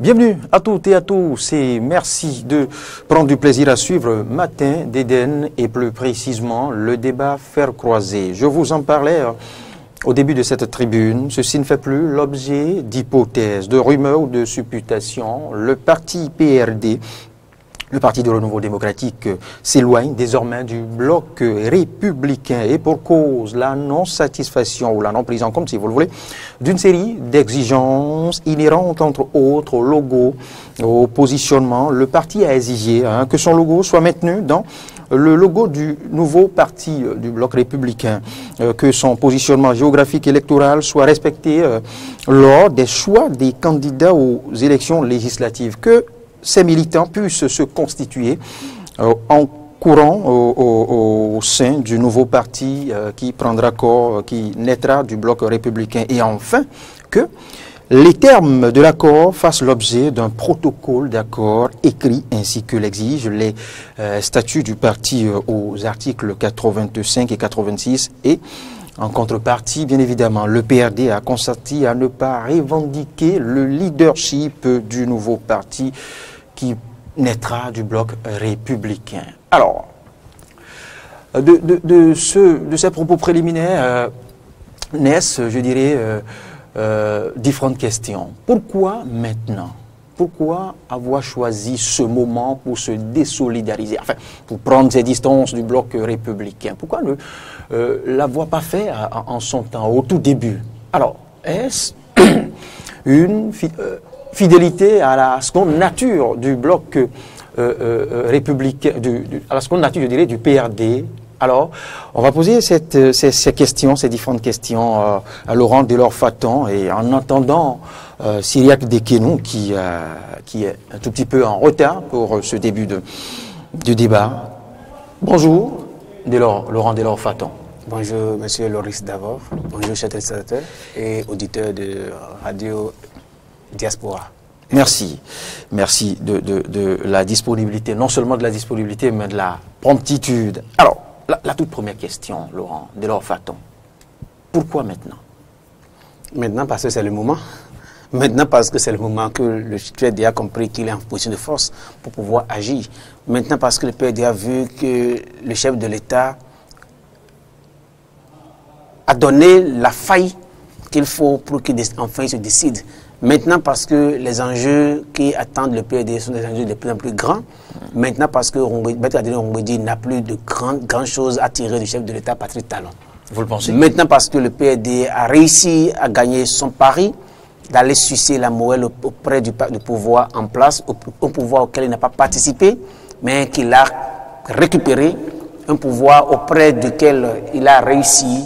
Bienvenue à toutes et à tous et merci de prendre du plaisir à suivre Matin d'Éden et plus précisément le débat Fer croisé. Je vous en parlais au début de cette tribune. Ceci ne fait plus l'objet d'hypothèses, de rumeurs ou de supputations. Le parti PRD, le Parti de Renouveau Démocratique, s'éloigne désormais du bloc républicain et pour cause la non-satisfaction ou la non-prise en compte, si vous le voulez, d'une série d'exigences inhérentes entre autres au logo, au positionnement. Le parti a exigé que son logo soit maintenu dans le logo du nouveau parti du bloc républicain, que son positionnement géographique électoral soit respecté lors des choix des candidats aux élections législatives, que ces militants puissent se constituer en courant au sein du nouveau parti qui prendra corps, qui naîtra du bloc républicain. Et enfin, que les termes de l'accord fassent l'objet d'un protocole d'accord écrit ainsi que l'exigent les statuts du parti aux articles 85 et 86 et en contrepartie, bien évidemment, le PRD a consenti à ne pas revendiquer le leadership du nouveau parti qui naîtra du bloc républicain. Alors, de ces propos préliminaires naissent, je dirais, différentes questions. Pourquoi maintenant? Pourquoi avoir choisi ce moment pour se désolidariser, enfin, pour prendre ses distances du bloc républicain? Pourquoi ne l'avoir pas fait en son temps, au tout début? Alors, est-ce une fidélité à la seconde nature du bloc républicain, à la seconde nature, je dirais, du PRD? Alors, on va poser ces questions, ces différentes questions à Laurent Delors-Faton et en entendant Cyriaque Dekenou qui est un tout petit peu en retard pour ce début du débat. Bonjour, Laurent Delors-Faton. Bonjour, monsieur Loris d'abord. Bonjour, chers téléspectateurs et auditeurs de Radio Diaspora. Merci. Merci de la disponibilité, non seulement de la disponibilité, mais de la promptitude. Alors, la toute première question, Laurent Delors-Faton. Pourquoi maintenant? Maintenant parce que c'est le moment. Maintenant parce que c'est le moment que le PRD a compris qu'il est en position de force pour pouvoir agir. Maintenant parce que le PRD a vu que le chef de l'État a donné la faille qu'il faut pour qu'il enfin se décide. Maintenant parce que les enjeux qui attendent le PRD sont des enjeux de plus en plus grands. Maintenant parce que Rongbedi n'a plus de grandes choses à tirer du chef de l'État, Patrice Talon. Vous le pensez? Maintenant parce que le PRD a réussi à gagner son pari d'aller sucer la moelle auprès du pouvoir en place, au pouvoir auquel il n'a pas participé, mais qu'il a récupéré, un pouvoir auprès duquel il a réussi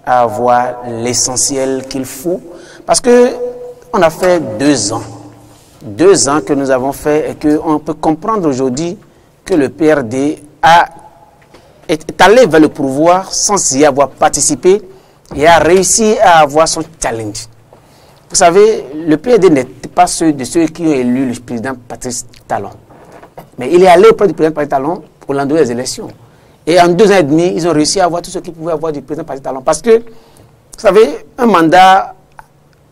à avoir l'essentiel qu'il faut. Parce que on a fait 2 ans. 2 ans que nous avons fait et qu'on peut comprendre aujourd'hui que le PRD est allé vers le pouvoir sans y avoir participé et a réussi à avoir son challenge. Vous savez, le PRD n'était pas de ceux qui ont élu le président Patrice Talon. Mais il est allé auprès du président Patrice Talon au lendemain des élections. Et en 2 ans et demi, ils ont réussi à avoir tout ce qu'ils pouvaient avoir du président Patrice Talon. Parce que, vous savez, un mandat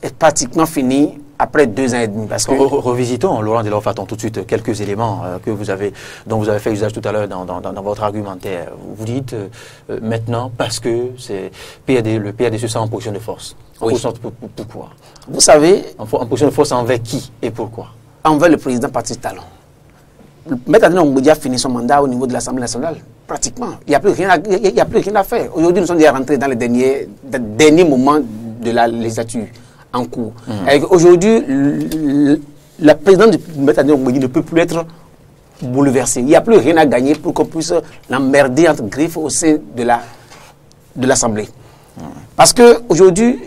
est pratiquement fini après 2 ans et demi. Parce que revisitons, Laurent Delors-Faton, tout de suite quelques éléments dont vous avez fait usage tout à l'heure dans votre argumentaire. Vous dites maintenant parce que le PRD se sent en position de force. Oui. Pourquoi? Vous savez, en position de force envers qui et pourquoi? Envers le président Patrice Talon. Maître Adrien Ongwedi a fini son mandat au niveau de l'Assemblée nationale, pratiquement. Il n'y a plus rien à faire. Aujourd'hui, nous sommes déjà rentrés dans les derniers moments de la législature en cours. Aujourd'hui, la présidence du Maître Adrien Ongwedi ne peut plus être bouleversée. Il n'y a plus rien à gagner pour qu'on puisse l'emmerder entre griffes au sein de l'Assemblée. Parce qu'aujourd'hui,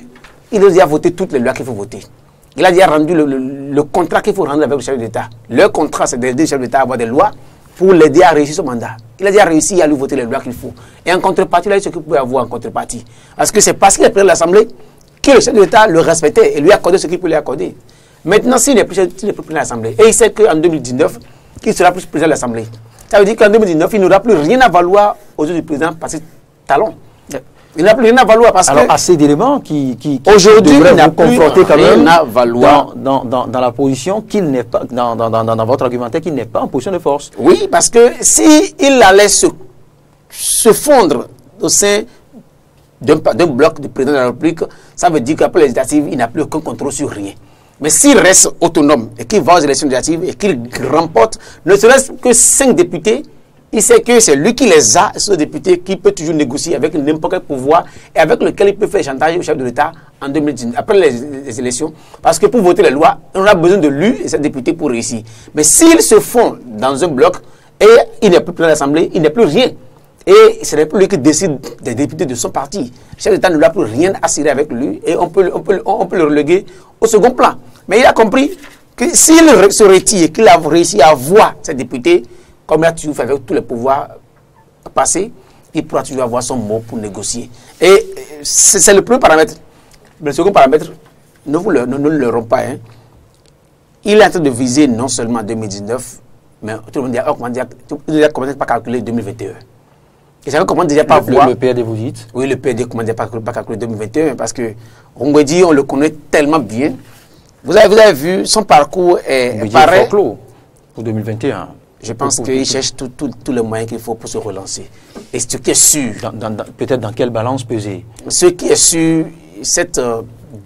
il a déjà voté toutes les lois qu'il faut voter. Il a déjà rendu le contrat qu'il faut rendre avec le chef de l'État. Le contrat, c'est d'aider le chef de l'État à avoir des lois pour l'aider à réussir son mandat. Il a déjà réussi à lui voter les lois qu'il faut. Et en contrepartie, il a eu ce qu'il pouvait avoir en contrepartie. Parce que c'est parce qu'il est président de l'Assemblée que le chef de l'État le respectait et lui accordait ce qu'il pouvait lui accorder. Maintenant, s'il n'est plus président de l'Assemblée, et il sait qu'en 2019, qu'il sera plus président de l'Assemblée, ça veut dire qu'en 2019, il n'aura plus rien à valoir aux yeux du président Patrice Talon. Il n'a plus rien à valoir parce alors, que... assez d'éléments qui aujourd'hui, devraient il n'a vous plus confronter quand rien même à valoir. dans la position qu'il n'est pas, dans votre argumentaire, qu'il n'est pas en position de force. Oui, parce que s'il allait se fondre au sein d'un bloc de président de la République, ça veut dire qu'après les législatives, il n'a plus aucun contrôle sur rien. Mais s'il reste autonome et qu'il va aux élections législatives et qu'il remporte ne serait-ce que 5 députés, il sait que c'est lui qui les a, ce député qui peut toujours négocier avec n'importe quel pouvoir et avec lequel il peut faire chantage au chef de l'État en 2019, après les élections. Parce que pour voter les lois, on a besoin de lui et ses députés pour réussir. Mais s'il se fond dans un bloc et il n'est plus président de l'Assemblée, il n'est plus rien. Et ce n'est plus lui qui décide des députés de son parti. Le chef d'État ne lui a plus rien à cirer avec lui et on peut le reléguer au second plan. Mais il a compris que s'il se retire et qu'il a réussi à avoir ses députés, comme il a toujours fait avec tous les pouvoirs passés, il pourra toujours avoir son mot pour négocier. Et c'est le premier paramètre. Le second paramètre, ne le leurrons pas. Hein. Il est en train de viser non seulement 2019, mais tout le monde dit, comment pas calculer 2021. Et ça commence déjà pas voir. Le PRD, vous dites? Oui, le PRD commence déjà pas calculer 2021 parce que Ongwedi, on le connaît tellement bien. Vous avez vu, son parcours est pareil. Pour 2021. Je pense qu'il cherche tous les moyens qu'il faut pour se relancer. Et ce qui est sûr... Peut-être dans quelle balance peser? Ce qui est sûr, cette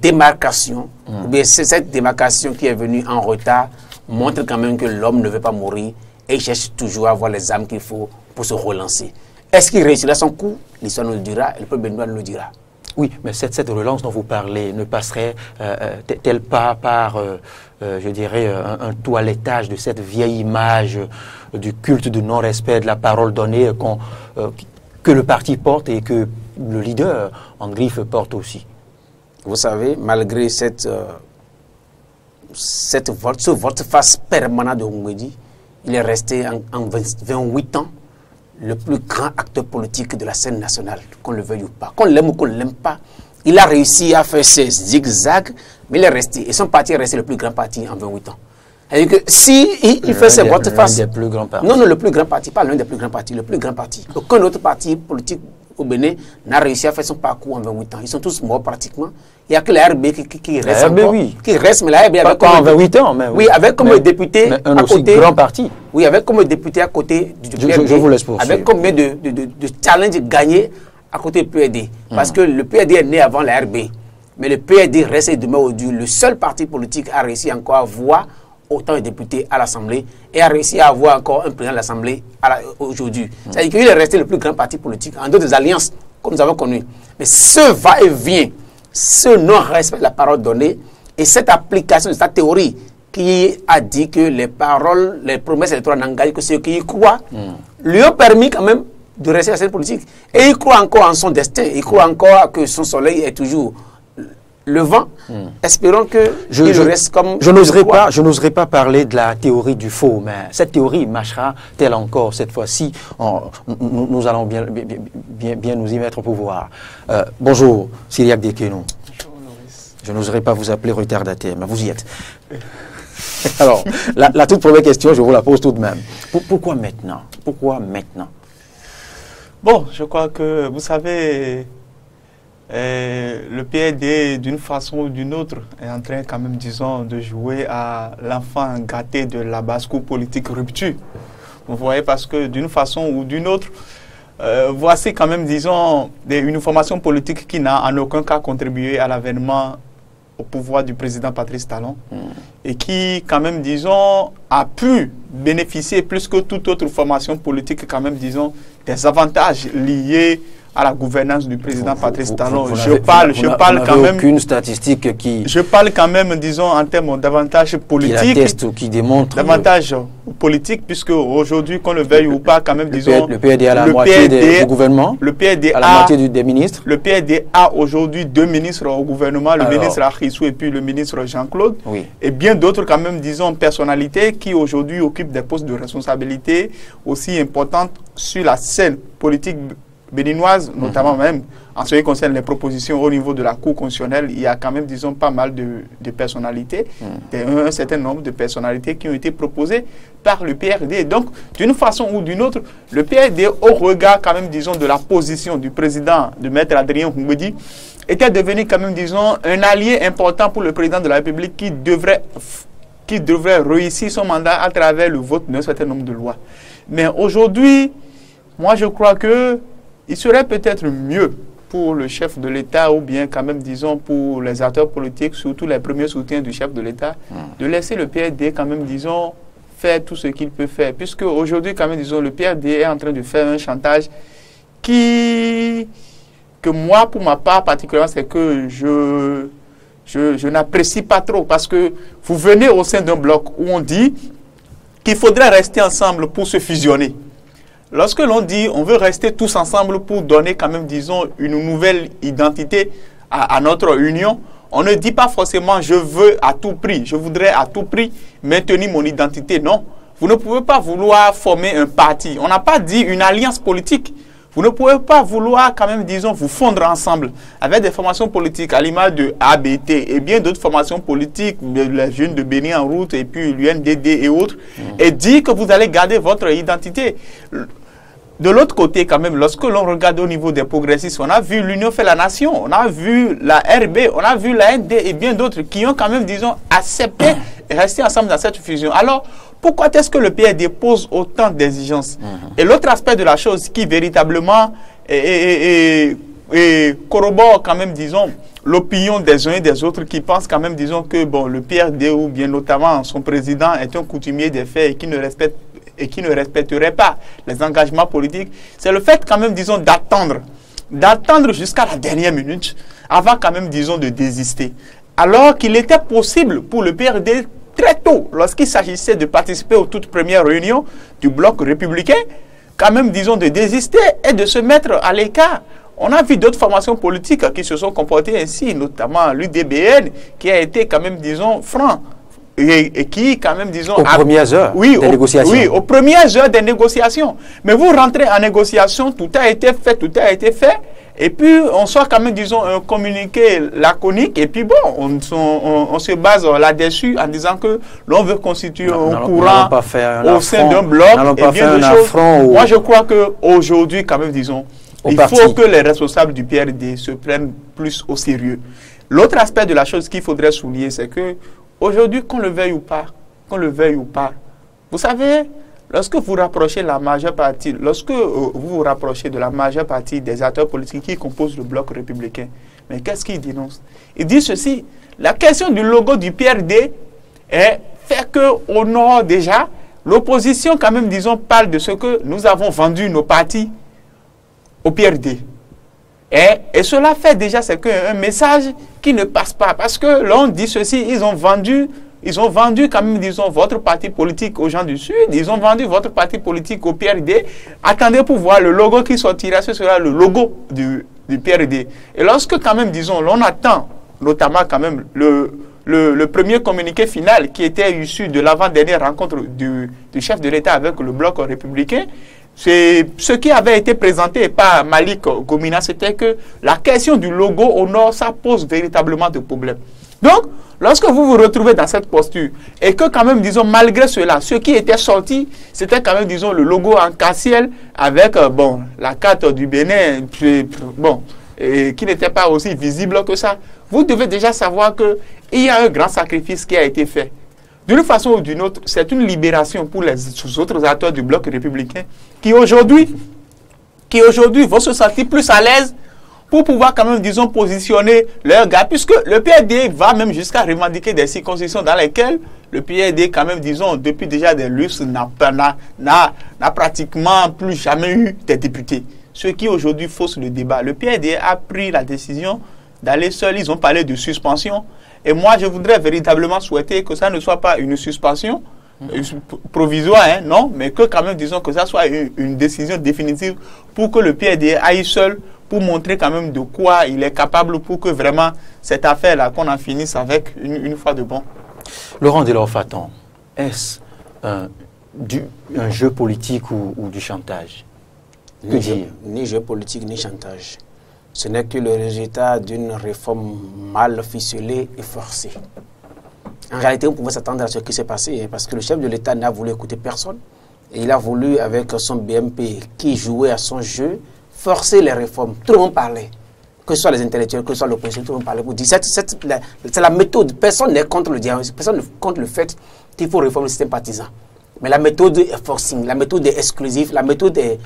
démarcation, ou bien cette démarcation qui est venue en retard, montre quand même que l'homme ne veut pas mourir et il cherche toujours à avoir les armes qu'il faut pour se relancer. Est-ce qu'il réussira son coup? L'histoire nous le dira et le peuple béninois nous le dira. Oui, mais cette relance dont vous parlez ne passerait-elle pas par, je dirais, un toilettage de cette vieille image du culte de non-respect de la parole donnée que le parti porte et que le leader en griffe porte aussi? Vous savez, malgré ce volte-face permanent de Ongwedi, il est resté en 28 ans le plus grand acteur politique de la scène nationale, qu'on le veuille ou pas. Qu'on l'aime ou qu'on ne l'aime pas, il a réussi à faire ses zigzags, mais il est resté. Et son parti est resté le plus grand parti en 28 ans. C'est-à-dire que si il fait ses volte-face... L'un des plus grands partis. Non, le plus grand parti, pas l'un des plus grands partis, le plus grand parti. Aucun autre parti politique au Bénin n'a réussi à faire son parcours en 28 ans. Ils sont tous morts pratiquement. Il n'y a que la RB qui reste la RB, encore. oui. Qui reste, mais la RB avec pas en 28 ans, mais oui, avec comme député mais un à aussi côté, grand parti. Oui, avec comme député à côté du PRD. Je vous laisse poursuivre. Avec combien de challenges gagnés à côté du PRD. Parce que le PRD est né avant la RB. Mais le PRD reste demain aujourd'hui le seul parti politique à réussir encore à avoir autant de députés à l'Assemblée et a réussi à avoir encore un président de l'Assemblée aujourd'hui. C'est-à-dire qu'il est resté le plus grand parti politique en d'autres alliances que nous avons connues. Mais ce va-et-vient, ce non-respect de la parole donnée et cette application de cette théorie qui a dit que les paroles, les promesses électorales n'engagent que ceux qui y croient, lui ont permis quand même de rester à la scène politique. Et il croit encore en son destin, il croit encore que son soleil est toujours levant. Espérons que il reste comme... Je n'oserais pas parler de la théorie du faux, mais cette théorie marchera-t-elle encore cette fois-ci? Nous allons bien nous y mettre pour voir. Bonjour, Cyriaque Dekenou. Je n'oserais pas vous appeler retardataire, mais vous y êtes. Alors, la toute première question, je vous la pose tout de même. Pourquoi maintenant? Pourquoi maintenant? Bon, je crois que, vous savez, le PRD, d'une façon ou d'une autre, est en train quand même, disons, de jouer à l'enfant gâté de la basse-cour politique rupture. Vous voyez, parce que d'une façon ou d'une autre, voici quand même, disons, une formation politique qui n'a en aucun cas contribué à l'avènement au pouvoir du président Patrice Talon et qui, quand même, disons, a pu bénéficier plus que toute autre formation politique, quand même, disons, des avantages liés à la gouvernance du président Patrice Talon. Je parle quand même... aucune statistique qui... Je parle quand même, disons, en termes d'avantages politiques. Qui atteste ou qui démontre... Davantage politique, puisque aujourd'hui, qu'on le veuille ou pas, quand même, disons... Le PRD a la moitié du gouvernement. Le PRD a la moitié des ministres. Le PRD a aujourd'hui 2 ministres au gouvernement, le ministre Achissou et puis le ministre Jean-Claude. Oui. Et bien d'autres, quand même, disons, personnalités qui aujourd'hui occupent des postes de responsabilité aussi importantes sur la scène politique béninoise, notamment même en ce qui concerne les propositions au niveau de la Cour constitutionnelle, il y a quand même, disons, pas mal de personnalités, un certain nombre de personnalités qui ont été proposées par le PRD. Donc, d'une façon ou d'une autre, le PRD, au regard quand même, disons, de la position du président, de Maître Adrien Houmbedi, était devenu quand même, disons, un allié important pour le président de la République qui devrait réussir son mandat à travers le vote d'un certain nombre de lois. Mais aujourd'hui, moi je crois que il serait peut-être mieux pour le chef de l'État ou bien quand même, disons, pour les acteurs politiques, surtout les premiers soutiens du chef de l'État, de laisser le PRD quand même, disons, faire tout ce qu'il peut faire. Puisque aujourd'hui, quand même, disons, le PRD est en train de faire un chantage que moi, pour ma part particulièrement, c'est que je n'apprécie pas trop. Parce que vous venez au sein d'un bloc où on dit qu'il faudrait rester ensemble pour se fusionner. Lorsque l'on dit on veut rester tous ensemble pour donner quand même, disons, une nouvelle identité à notre union, on ne dit pas forcément je veux à tout prix, je voudrais à tout prix maintenir mon identité. Non, vous ne pouvez pas vouloir former un parti. On n'a pas dit une alliance politique. Vous ne pouvez pas vouloir quand même, disons, vous fondre ensemble avec des formations politiques à l'image de ABT et bien d'autres formations politiques, les jeunes de Bénin en route et puis l'UNDD et autres, et dire que vous allez garder votre identité. De l'autre côté, quand même, lorsque l'on regarde au niveau des progressistes, on a vu l'Union fait la nation, on a vu la RB, on a vu la ND et bien d'autres qui ont quand même, disons, accepté et resté ensemble dans cette fusion. Alors, pourquoi est-ce que le PRD pose autant d'exigences? Et l'autre aspect de la chose qui véritablement corrobore quand même, disons, l'opinion des uns et des autres qui pensent quand même, disons, que bon, le PRD ou bien notamment son président est un coutumier des faits et qui ne respecterait pas les engagements politiques, c'est le fait quand même, disons, d'attendre jusqu'à la dernière minute avant quand même, disons, de désister. Alors qu'il était possible pour le PRD très tôt, lorsqu'il s'agissait de participer aux toutes premières réunions du bloc républicain, quand même, disons, de désister et de se mettre à l'écart. On a vu d'autres formations politiques qui se sont comportées ainsi, notamment l'UDBN, qui a été quand même, disons, franc. Et qui, quand même, disons... Aux premières heures des négociations. Oui, aux premières heures des négociations. Mais vous rentrez en négociation, tout a été fait. Et puis, on sort quand même, disons, un communiqué laconique. Et puis, bon, on se base là-dessus en disant que l'on veut constituer un courant au sein d'un bloc. Et bien de choses. Moi, je crois qu'aujourd'hui, quand même, disons, il faut que les responsables du PRD se prennent plus au sérieux. L'autre aspect de la chose qu'il faudrait souligner, c'est que aujourd'hui, qu'on le veuille ou pas, vous savez, lorsque vous rapprochez la majeure partie, de la majeure partie des acteurs politiques qui composent le bloc républicain, mais qu'est-ce qu'ils dénoncent? Ils disent ceci: la question du logo du PRD est fait qu'au nord déjà, l'opposition quand même, disons, parle de ce que nous avons vendu nos partis au PRD. Et cela fait déjà, c'est un message qui ne passe pas. Parce que l'on dit ceci, ils ont vendu quand même, disons, votre parti politique aux gens du Sud, ils ont vendu votre parti politique au PRD. Attendez pour voir le logo qui sortira, ce sera le logo du PRD. Et lorsque quand même, disons, l'on attend, notamment quand même, le premier communiqué final qui était issu de l'avant-dernière rencontre du chef de l'État avec le bloc républicain, c'est ce qui avait été présenté par Malik Gomina, c'était que la question du logo au nord, ça pose véritablement de problèmes. Donc, lorsque vous vous retrouvez dans cette posture et que quand même, disons, malgré cela, ce qui était sorti, c'était quand même, disons, le logo en casse-ciel avec, bon, la carte du Bénin, bon, qui n'était pas aussi visible que ça. Vous devez déjà savoir qu'il y a un grand sacrifice qui a été fait. D'une façon ou d'une autre, c'est une libération pour les autres acteurs du bloc républicain qui aujourd'hui vont se sentir plus à l'aise pour pouvoir quand même, disons, positionner leurs gars, puisque le PRD va même jusqu'à revendiquer des circonscriptions dans lesquelles le PRD, quand même, disons, depuis déjà des lustres, n'a pratiquement plus jamais eu des députés. Ce qui aujourd'hui fausse le débat. Le PRD a pris la décision d'aller seul. Ils ont parlé de suspension. Et moi, je voudrais véritablement souhaiter que ça ne soit pas une suspension provisoire, hein, non, mais que quand même, disons, que ça soit une décision définitive pour que le PRD aille seul pour montrer quand même de quoi il est capable pour que vraiment cette affaire-là, qu'on en finisse avec une fois de bon. Laurent Delors-Fatan, est-ce un jeu politique ou du chantage? Ni jeu politique, ni chantage. Ce n'est que le résultat d'une réforme mal ficelée et forcée. En réalité, on pouvait s'attendre à ce qui s'est passé, parce que le chef de l'État n'a voulu écouter personne. Et il a voulu, avec son BMP, qui jouait à son jeu, forcer les réformes. Tout le monde parlait. Que ce soit les intellectuels, que ce soit l'opposition, tout le monde parlait. Pour dire, c'est la méthode. Personne n'est contre le dialogue. Personne n'est contre le fait qu'il faut réformer le système partisan. Mais la méthode est forcing, la méthode est exclusive, la méthode est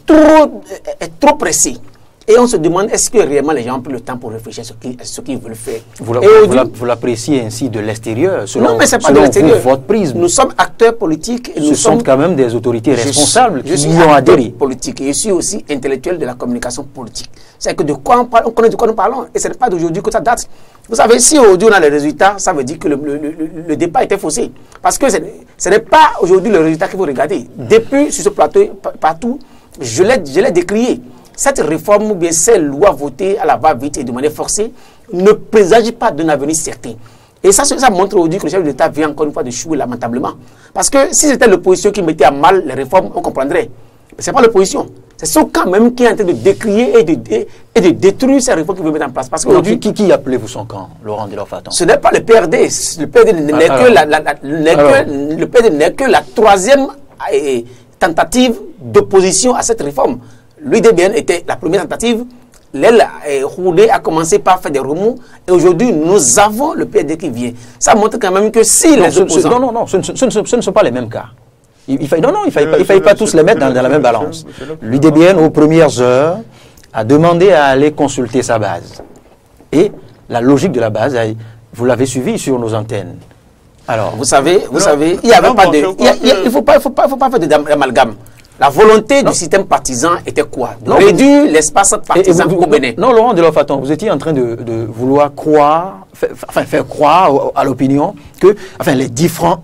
trop pressée. Et on se demande, est-ce que réellement les gens ont pris le temps pour réfléchir à ce qu'ils veulent faire? Vous l'appréciez ainsi de l'extérieur, selon, non, mais c'est pas de l'extérieur. Votre prisme. Nous sommes acteurs politiques. Et ce sont quand même des autorités responsables qui y ont adhéré. Politique, et je suis aussi intellectuel de la communication politique. C'est que de quoi on parle, on connaît de quoi nous parlons. Et ce n'est pas d'aujourd'hui que ça date. Vous savez, si aujourd'hui on a les résultats, ça veut dire que le débat était faussé. Parce que ce n'est pas aujourd'hui le résultat qu'il faut regarder. Depuis, sur ce plateau, partout, je l'ai décrié. Cette réforme ou bien ces lois votées à la va-vite et de manière forcée ne présagent pas d'un avenir certain. Et ça montre aujourd'hui que le chef de l'État vient encore une fois de chouer lamentablement. Parce que si c'était l'opposition qui mettait à mal les réformes, on comprendrait. Mais ce n'est pas l'opposition. C'est ce camp même qui est en train de décrier et de détruire ces réformes qu'il veut mettre en place. Parce que qui appelez-vous son camp, Laurent Delors-Faton? Ce n'est pas le PRD. Le PRD n'est que la troisième tentative d'opposition à cette réforme. L'UDBN était la première tentative. L'aile Roudé a commencé par faire des remous. Et aujourd'hui, nous avons le PRD qui vient. Ça montre quand même que si les opposants... Non, ce ne sont pas les mêmes cas. Il ne fallait pas tous les mettre dans la même balance. L'UDBN, aux premières heures, a demandé à aller consulter sa base. Et la logique de la base, vous l'avez suivi sur nos antennes. Alors, vous savez, il n'y avait pas de... Il ne faut pas faire d'amalgame. La volonté du système partisan était quoi? De réduire l'espace partisan au Bénin. Non, Laurent Delors-Faton, vous étiez en train de vouloir faire croire à l'opinion que, les différents,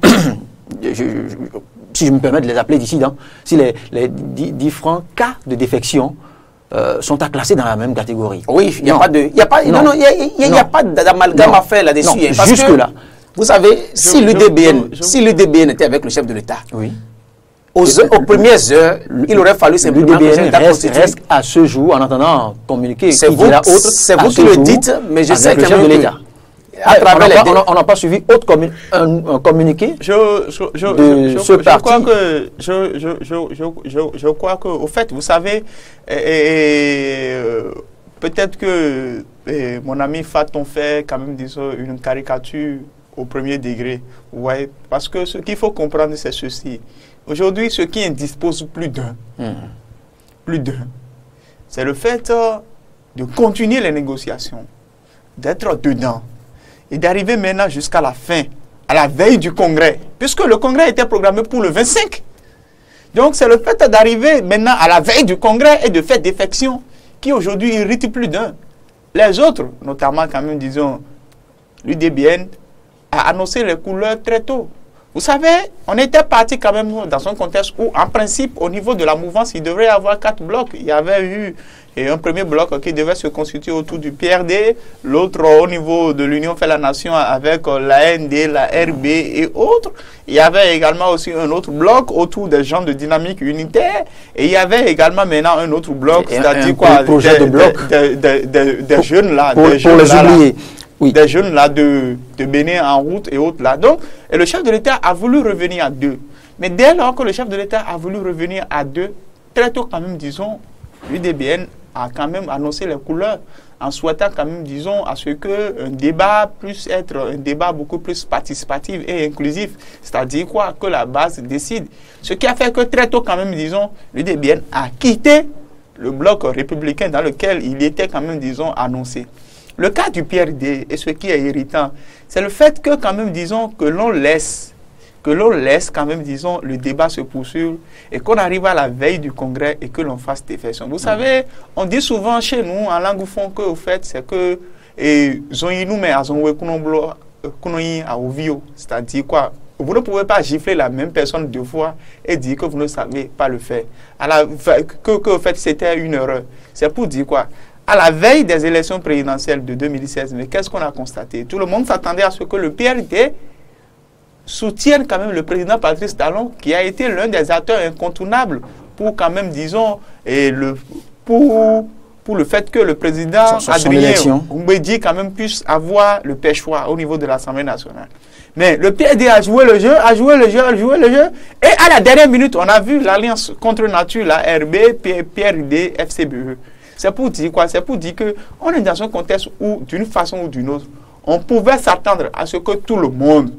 si je me permets de les appeler dissidents, si les différents cas de défection sont à classer dans la même catégorie. Oui, il n'y a pas d'amalgame à faire là-dessus. Jusque-là. Vous savez, si l'UDBN était avec le chef de l'État, oui. Aux premières heures, il aurait fallu simplement que l'UDBN reste à ce jour, en attendant communiquer. C'est vous qui le dites, mais je sais que l'État. On n'a pas suivi un communiqué de ce parti. Je crois que, au fait, vous savez, peut-être que mon ami Faton fait quand même, disons, une caricature au premier degré. Ouais, parce que ce qu'il faut comprendre, c'est ceci. Aujourd'hui, ce qui indispose plus d'un, c'est le fait de continuer les négociations, d'être dedans et d'arriver maintenant jusqu'à la fin, à la veille du congrès, puisque le congrès était programmé pour le 25. Donc, c'est le fait d'arriver maintenant à la veille du congrès et de faire défection qui aujourd'hui irrite plus d'un. Les autres, notamment quand même, disons, l'UDBN, a annoncé les couleurs très tôt. Vous savez, on était parti quand même dans un contexte où, en principe, au niveau de la mouvance, il devrait y avoir 4 blocs. Il y avait eu un premier bloc qui devait se constituer autour du PRD, l'autre au niveau de l'Union fait la Nation avec l'AND, la RB et autres. Il y avait également aussi un autre bloc autour des gens de dynamique unitaire. Et il y avait également maintenant un autre bloc, c'est-à-dire quoi, des jeunes là, pour les oublier. Oui. Des jeunes là de Bénin en route et autres là. Donc, et le chef de l'État a voulu revenir à 2. Mais dès lors que le chef de l'État a voulu revenir à 2, très tôt quand même, disons, l'UDBN a quand même annoncé les couleurs en souhaitant quand même, disons, à ce qu'un débat puisse être un débat beaucoup plus participatif et inclusif. C'est-à-dire quoi? Que la base décide. Ce qui a fait que très tôt quand même, disons, l'UDBN a quitté le bloc républicain dans lequel il était quand même, disons, annoncé. Le cas du PRD, et ce qui est irritant, c'est le fait que quand même, disons, que l'on laisse quand même, disons, le débat se poursuivre et qu'on arrive à la veille du congrès et que l'on fasse défection. Vous savez, on dit souvent chez nous, en langue fond, que au fait, c'est que c'est-à-dire quoi? Vous ne pouvez pas gifler la même personne 2 fois et dire que vous ne savez pas le faire. Que au fait, c'était une erreur. C'est pour dire quoi? À la veille des élections présidentielles de 2016, mais qu'est-ce qu'on a constaté? Tout le monde s'attendait à ce que le PRD soutienne quand même le président Patrice Talon, qui a été l'un des acteurs incontournables pour quand même, disons, pour le fait que le président Adrien Goumbédi quand même puisse avoir le pêchoir au niveau de l'Assemblée nationale. Mais le PRD a joué le jeu, et à la dernière minute, on a vu l'alliance contre nature, la RB, PRD, FCBE. C'est pour dire quoi? C'est pour dire qu'on est dans un contexte où, d'une façon ou d'une autre, on pouvait s'attendre à ce que tout le monde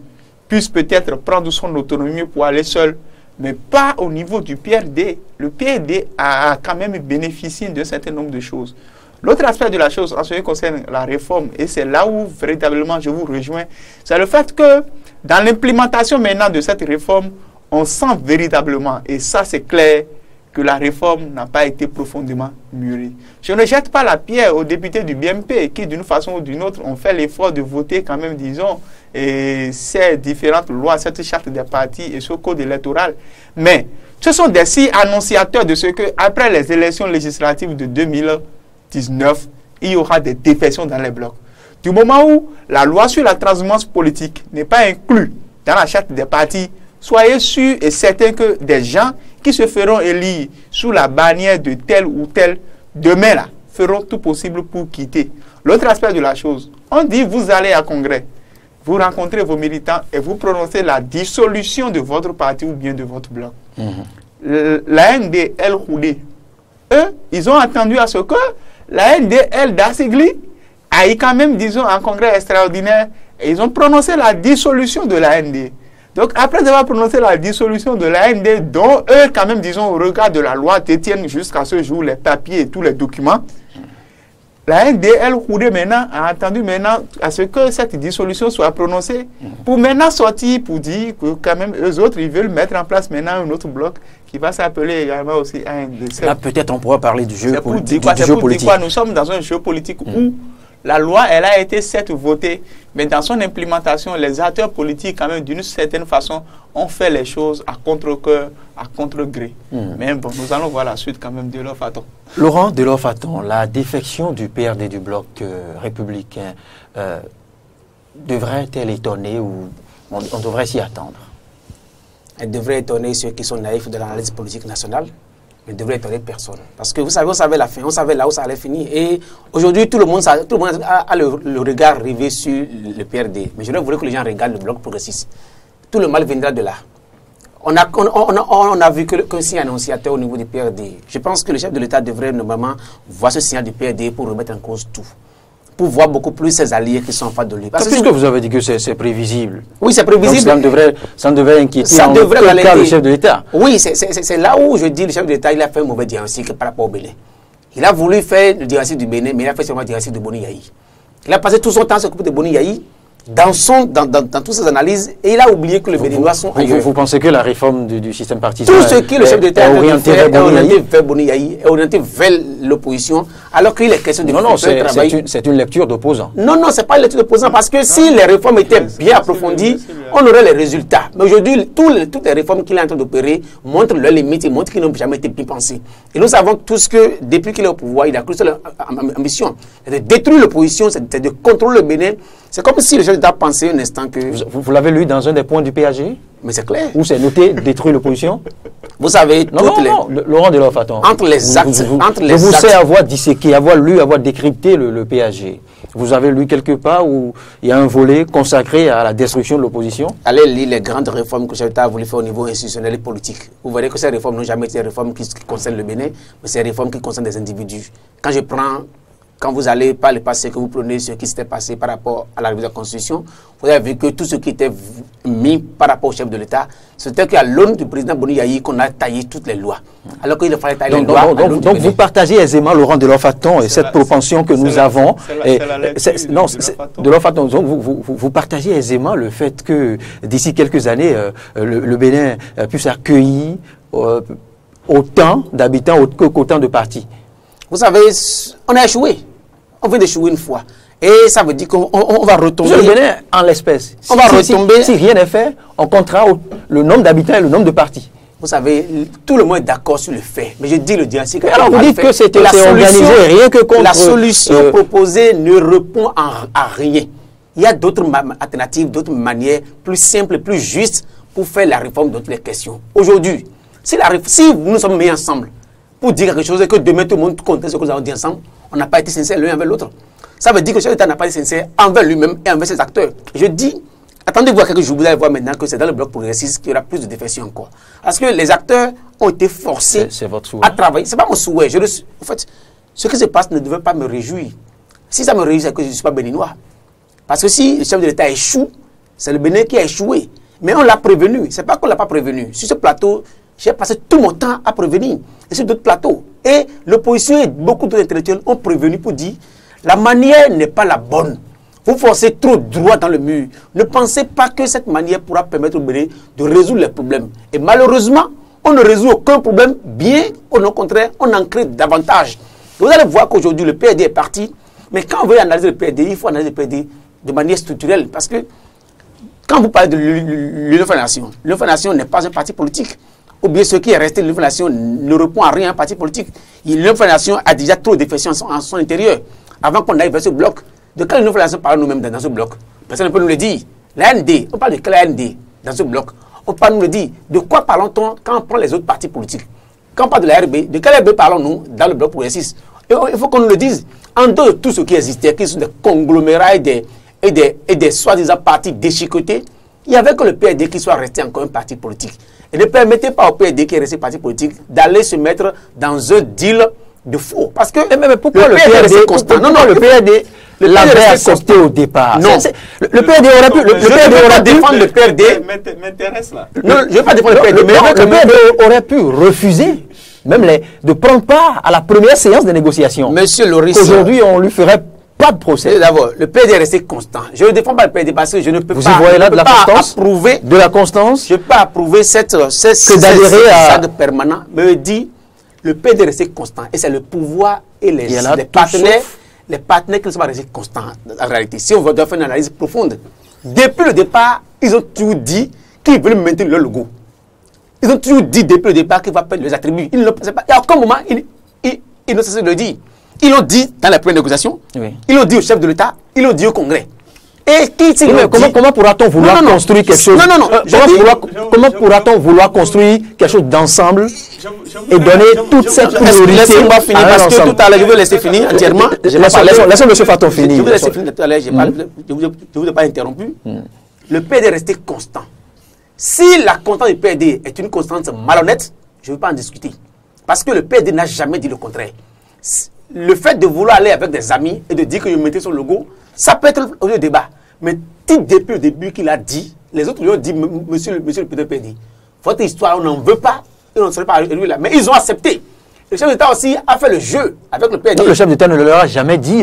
puisse peut-être prendre son autonomie pour aller seul, mais pas au niveau du PRD. Le PRD a quand même bénéficié d'un certain nombre de choses. L'autre aspect de la chose, en ce qui concerne la réforme, et c'est là où véritablement je vous rejoins, c'est le fait que dans l'implémentation maintenant de cette réforme, on sent véritablement, et ça c'est clair, que la réforme n'a pas été profondément mûrie. Je ne jette pas la pierre aux députés du BMP qui, d'une façon ou d'une autre, ont fait l'effort de voter quand même, disons, ces différentes lois, cette charte des partis et ce code électoral. Mais ce sont des signes annonciateurs de ce que, après les élections législatives de 2019, il y aura des défections dans les blocs. Du moment où la loi sur la transhumance politique n'est pas inclue dans la charte des partis, soyez sûrs et certains que des gens qui se feront élire sous la bannière de tel ou tel, demain là, feront tout possible pour quitter. L'autre aspect de la chose, on dit vous allez à congrès, vous rencontrez vos militants et vous prononcez la dissolution de votre parti ou bien de votre bloc. La NDL Roudé, eux, ils ont attendu à ce que la NDL d'Assigli aille quand même, disons, un congrès extraordinaire et ils ont prononcé la dissolution de la ND. Donc, après avoir prononcé la dissolution de la ND, dont eux, quand même, disons, au regard de la loi, détiennent jusqu'à ce jour les papiers et tous les documents, la NDL Roudé maintenant a attendu maintenant à ce que cette dissolution soit prononcée pour maintenant sortir, pour dire que quand même, eux autres, ils veulent mettre en place maintenant un autre bloc qui va s'appeler également aussi ANDC. Là, peut-être on pourra parler du jeu politique. Nous sommes dans un jeu politique où la loi, elle a été certes votée, mais dans son implémentation, les acteurs politiques, quand même, d'une certaine façon, ont fait les choses à contre-cœur, à contre-gré. Mais bon, nous allons voir la suite quand même de Delors-Faton. Laurent Delors-Faton, la défection du PRD du bloc républicain devrait-elle étonner ou on devrait s'y attendre? Elle devrait étonner ceux qui sont naïfs de l'analyse politique nationale. Ne devrait étonner personne. Parce que vous savez, on savait la fin, on savait là où ça allait finir. Et aujourd'hui, tout le monde a le regard rivé sur le PRD. Mais je voudrais que les gens regardent le bloc progressiste. Tout le mal viendra de là. On a vu qu'un signe annonciateur au niveau du PRD. Je pense que le chef de l'État devrait normalement voir ce signal du PRD pour remettre en cause tout. Pour voir beaucoup plus ses alliés qui sont en face de lui. Parce que vous avez dit que c'est prévisible. Oui, c'est prévisible. Donc ça ne devrait inquiéter en aucun cas le chef de l'État. Oui, c'est là où je dis le chef de l'État, il a fait un mauvais diagnostic par rapport au Bénin. Il a voulu faire le diagnostic du Bénin, mais il a fait seulement le diagnostic de Boni Yahi. Il a passé tout son temps à s'occuper de Boni Yahi dans toutes ses analyses et il a oublié que les Béninois sont ailleurs. Vous pensez que la réforme du système partisan tout ce qui le chef d'État est orienté vers Boni Yahi, est orienté vers l'opposition, alors qu'il est question de travail. C'est une lecture d'opposant. Non, c'est pas une lecture d'opposant parce que si les réformes étaient bien approfondies, on aurait les résultats. Mais aujourd'hui, toutes les réformes qu'il est en train d'opérer montrent leurs limites et montrent qu'ils n'ont jamais été bien pensés. Et nous savons tous que depuis qu'il est au pouvoir, il a cru sur l'ambition. C'est de détruire l'opposition, c'est de contrôler le Bénin. C'est comme si le chef d'État pensait un instant que... Vous l'avez lu dans un des points du PAG? Mais c'est clair. Où c'est noté détruire l'opposition? Vous savez, Laurent Delors-Faton. Entre les actes... Je vous sais avoir disséqué, avoir lu, avoir décrypté le PAG. Vous avez lu quelque part où il y a un volet consacré à la destruction de l'opposition? Allez lire les grandes réformes que le chef d'État a voulu faire au niveau institutionnel et politique. Vous verrez que ces réformes n'ont jamais été des réformes qui concernent le Bénin, mais c'est des réformes qui concernent des individus. Quand vous allez par le passé, que vous prenez ce qui s'était passé par rapport à la révision de la Constitution, vous avez vu que tout ce qui était mis par rapport au chef de l'État, c'était qu'à l'aune du président Boni Yahi qu'on a taillé toutes les lois. Alors qu'il fallait tailler les lois. Donc vous partagez aisément, Laurent Delors-Faton, et cette propension que nous avons. Delors-Faton, vous partagez aisément le fait que d'ici quelques années, le Bénin puisse accueillir autant d'habitants qu'autant de partis. Vous savez, on a échoué. On vient d'échouer une fois. Et ça veut dire qu'on va retomber. Le Bénin, en l'espèce, si rien n'est fait, on comptera le nombre d'habitants et le nombre de partis. Vous savez, tout le monde est d'accord sur le fait. Mais je dis le diagnostic. Alors vous dites que c'était organisé rien que contre... La solution proposée ne répond à rien. Il y a d'autres alternatives, d'autres manières plus simples, plus justes pour faire la réforme de toutes les questions. Aujourd'hui, Si nous sommes mis ensemble pour dire quelque chose et que demain tout le monde conteste ce que nous avons dit ensemble, on n'a pas été sincère l'un avec l'autre. Ça veut dire que le chef d'État n'a pas été sincère envers lui-même et envers ses acteurs. Je dis, attendez voir quelques jours, vous allez voir maintenant que c'est dans le bloc progressiste qu'il y aura plus de défections encore. Parce que les acteurs ont été forcés à travailler. Ce n'est pas mon souhait. En fait, ce qui se passe ne devait pas me réjouir. Si ça me réjouit, c'est que je ne suis pas béninois. Parce que si le chef de l'État échoue, c'est le Bénin qui a échoué. Mais on l'a prévenu. Ce n'est pas qu'on ne l'a pas prévenu. Sur ce plateau, j'ai passé tout mon temps à prévenir. Et sur d'autres plateaux. Et l'opposition et beaucoup d'autres intellectuels ont prévenu pour dire la manière n'est pas la bonne. Vous forcez trop droit dans le mur. Ne pensez pas que cette manière pourra permettre au Bénin de résoudre les problèmes. Et malheureusement, on ne résout aucun problème, bien au contraire, on en crée davantage. Vous allez voir qu'aujourd'hui, le PRD est parti. Mais quand on veut analyser le PRD, il faut analyser le PRD de manière structurelle. Parce que quand vous parlez de l'Union des Nations, l'Union des Nations n'est pas un parti politique. Ou bien ce qui est resté de l'Union des Nations ne répond à rien à un parti politique. L'Union des Nations a déjà trop d'effections en son intérieur. Avant qu'on aille vers ce bloc, de quelle Union des Nations parlons nous-mêmes dans ce bloc? Personne ne peut nous le dire. La ND, on parle de quelle AND dans ce bloc? On parle nous le dire. De quoi parlons-on quand on prend les autres partis politiques? Quand on parle de la RB, de quelle RB parlons-nous dans le bloc progressiste? Et il faut qu'on nous le dise. En dehors de tout ce qui existait, qui sont des conglomérats et des soi-disant partis déchiquetés, il n'y avait que le PRD qui soit resté encore un parti politique. Et ne permettez pas au PRD qui est resté parti politique d'aller se mettre dans un deal de faux. Parce que mais pourquoi le PRD constant? Non, le PRD l'avait accepté au départ. Non. Le PRD aurait pu. Le PRD aurait défendre le PRD. M'intéresse là. Non, je ne vais pas défendre le PRD. Mais le PRD aurait pu refuser même de prendre part à la première séance de négociation. Monsieur Loris. Aujourd'hui, on lui ferait pas de procès. D'abord, le PRD est resté constant. Je ne défends pas le PRD parce que je ne peux Vous pas. y voyez là de la constance? Approuver. De la constance? Je ne peux pas approuver cette d'adhérer à permanent. Me dit, le PRD est resté constant. Et c'est le pouvoir et les partenaires. Les partenaires qui ne sont pas restés constants en réalité. Si on veut faire une analyse profonde, depuis le départ, ils ont toujours dit qu'ils veulent maintenir leur logo. Ils ont toujours dit depuis le départ qu'ils vont perdre les attributs. Il n'y a aucun moment, ils n'ont cessé de le dire. Ils l'ont dit dans la première négociation, ils l'ont dit au chef de l'État, ils l'ont dit au Congrès. Et comment pourra-t-on vouloir construire quelque chose? Comment pourra-t-on vouloir construire quelque chose d'ensemble et donner toute cette priorité? Laissez-moi finir parce que tout à l'heure, je vais laisser finir entièrement. Laissons M. Faton finir. Je vais laisser finir tout à l'heure, je ne vous ai pas interrompu. Le PRD est resté constant. Si la constance du PRD est une constance malhonnête, je ne veux pas en discuter. Parce que le PRD n'a jamais dit le contraire. Le fait de vouloir aller avec des amis et de dire que je mettais son logo, ça peut être au débat. Mais depuis le début qu'il a dit, les autres lui ont dit, monsieur le PRD, votre histoire, on n'en veut pas, et on ne serait pas lui là. Mais ils ont accepté. Le chef d'État aussi a fait le jeu avec le PRD. Le chef d'État ne leur a jamais dit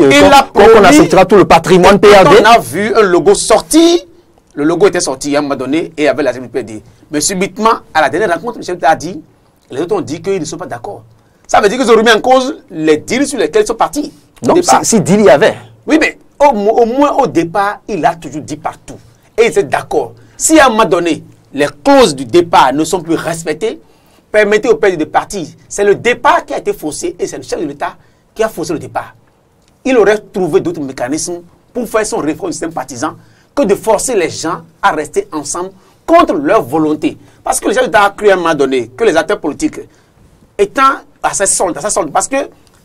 qu'on acceptera tout le patrimoine PRD. On a vu un logo sortir. Le logo était sorti à un moment donné et avait la du PRD. Mais subitement, à la dernière rencontre, le chef d'État a dit, les autres ont dit qu'ils ne sont pas d'accord. Ça veut dire qu'ils ont remis en cause les deals sur lesquels ils sont partis. Donc, si deal il y avait. Oui, mais au moins au départ, il a toujours dit partout. Et ils étaient d'accord. Si à un moment donné, les clauses du départ ne sont plus respectées, permettez au PRD de partir. C'est le départ qui a été faussé et c'est le chef de l'État qui a faussé le départ. Il aurait trouvé d'autres mécanismes pour faire son réforme du système partisan que de forcer les gens à rester ensemble contre leur volonté. Parce que le chef d'État a cru à un moment donné que les acteurs politiques étant à sa solde, parce que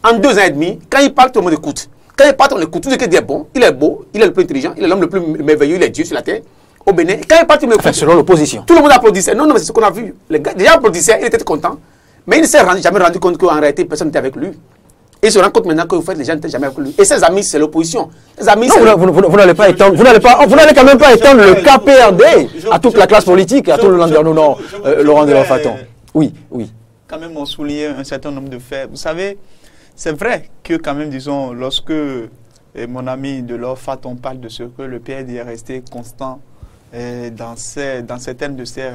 en 2 ans et demi, quand il parle, tout le monde écoute. Quand il parle, on écoute. Tout ce qu'il dit est bon, il est beau, il est le plus intelligent, il est l'homme le plus merveilleux, il est Dieu sur la terre. Au Bénin, quand il parle, tout le monde écoute. Selon l'opposition. Tout le monde applaudissait. Non, mais c'est ce qu'on a vu. Les gars, déjà applaudissaient, il était content. Mais il ne s'est jamais rendu compte qu'en réalité, personne n'était avec lui. Et il se rend compte maintenant que vous faites, les gens n'étaient jamais avec lui. Et ses amis, c'est l'opposition. Ses amis, non, vous n'allez pas étendre, vous n'allez quand même pas étendre le KPRD à toute la classe politique, à tout le Landerneau, Laurent Delors-Faton. Oui. Quand même, on souligne un certain nombre de faits. Vous savez, c'est vrai que quand même, disons, lorsque mon ami Delors-Faton parle de ce que le PRD est resté constant dans certaines de ses